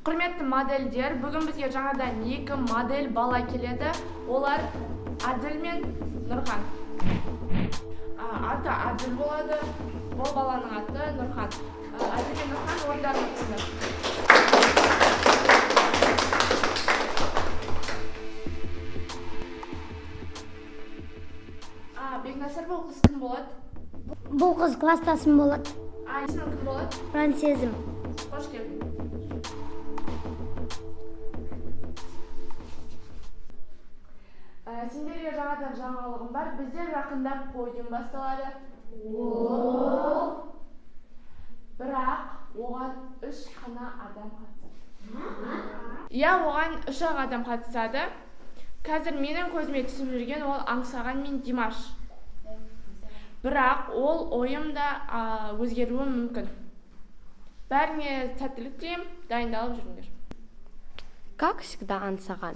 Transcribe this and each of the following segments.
Құрметті модельдер, бүгін бізге жаңадан 2 модель бала келеді. Олар Әділ мен Нұрхан. Аты Әділ болады, ол баланың аты Нұрхан. Әділ мен Нұрхан орындарын өтсіңдер. Бекнасыр, бұл қыз кім болады? Бұл қыз класстасым болады. Есімің кім болады? Франсезім. Қош келдің. Сендерге жаңадан жаңалығым бар. Бізде жақында подиум басталады. Бірақ оған 3 қана адам қатысады. Оған 3 адам қатысады. Қазір менің көзіме түсіп жүрген ол Аңсаған мен Димаш. Бірақ ол ойымда өзгеруі мүмкін. Бәріңе сәттілік тілеймін, дайындалып жүріңдер. Как всегда, Аңсаған.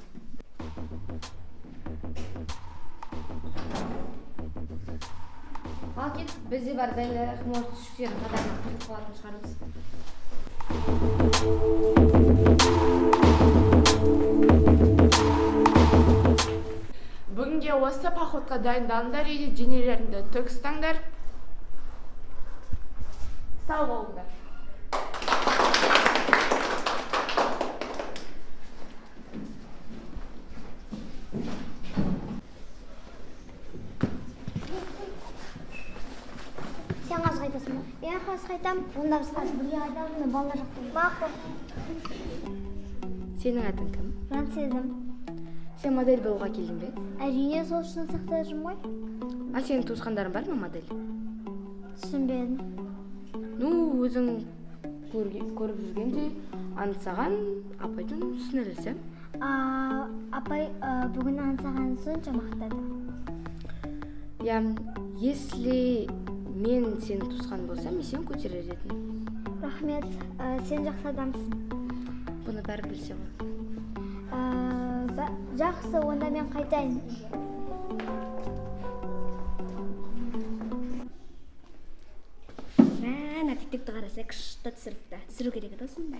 Ал кет, бізде бар дайындайық, может түшіктерін қатарына қосып қалатын шығармыз. Бүгінге осы походқа дайындалыңдар, үйде денелеріңді тік ұстаңдар. Сау болыңдар. Сен қаз қайтасың ба? Мен қаз қайтам, онда біз қаз бірге қайтамыз, балалар жақтың. Мақұл. Сенің атың кім? Франсезім. Сен модель болуға келдің бе? Әрине сол үшін сақтап жүрмін ғой. Сенің туысқандарың бар ма модель? Түсінбедім. Өзің көріп жүргендей, Аңсаған апайдың сіңлісі. Апай бүгін Аңсаған сонша мақтады. Если мен сені туысқан болсам, мен сені көтерер едім. Рахмет, сен жақсы адамсың. Бұны бәрі білсе ғой. Жақсы, онда мен қайтайын. Ана тиктокты қараса күшті түсіру керек еді осында.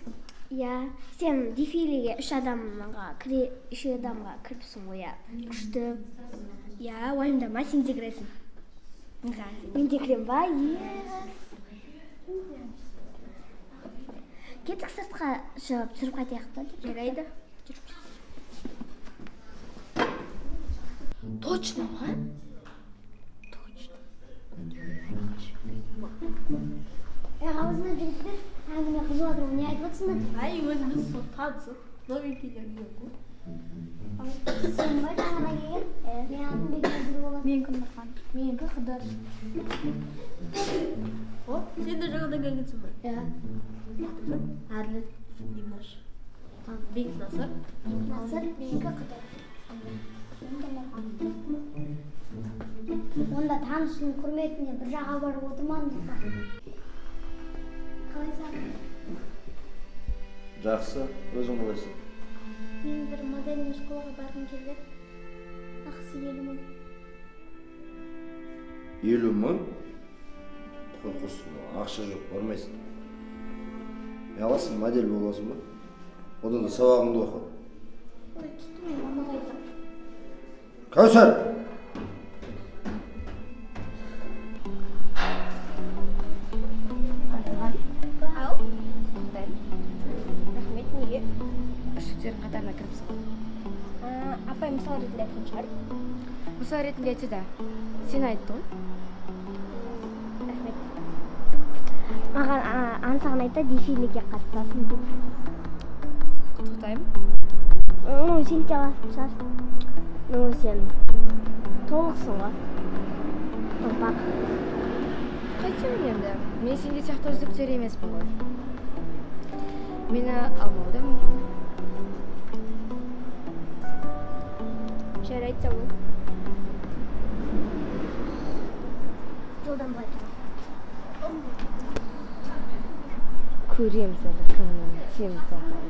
Сен дефилеге 3 адамға кіріпсің ғой, күшті. Уайымдама, сен де кіресің. Мен де кірем ба? Кеттік сыртқа шығып түсіріп қайтайық та. Жарайды. Точно ма? Аузына жігіттер, әңгіме қызып жатыр, не айтып отырсыңдар? Өзіміз танысып, новенькилер жоқ. Сен бай жаңадан келген? Мен атым Бекназыр болады. Менікі Нұрхан. Менікі Қыдыр. Сен де жаңадан келгенсің ба? Әділ, Димаш. Бекнасыр. Бекнасыр, менікі Қыдыр. Онда танысының құрметіне бір жаға барып отырман. Қалай саған? Жақсы, өзің қалайсың? Мен бір модельный школаға барғым келді. Ақысы 50 мың. 50 мың? Құрсын, ақша жоқ, бармайсың. Аласың, модель боласың ба? Одан да сабағыңды оқы. Ой, тұтты мен мамаға айтам. Кәусар! Рахмет, неге? Күшіктерін қатарына кіріпсің. Апай мысал ретінде айтқан шығар. Мысал ретінде айтты да. Сен айтты ғой? Рахмет. Маған Аңсаған айтты, дефилеге қатысасың деп. Құттықтаймын. Сен де аласың шығар. Сен Толықсың ғой. Толпақ. Қайтсем енді? Мен сенде сияқты үздіктер емеспін ғой. Мені алмауы да мүмкін. Жарайды сау. Жолдан былай тұр. Көрем сені кімнің сен тапқан.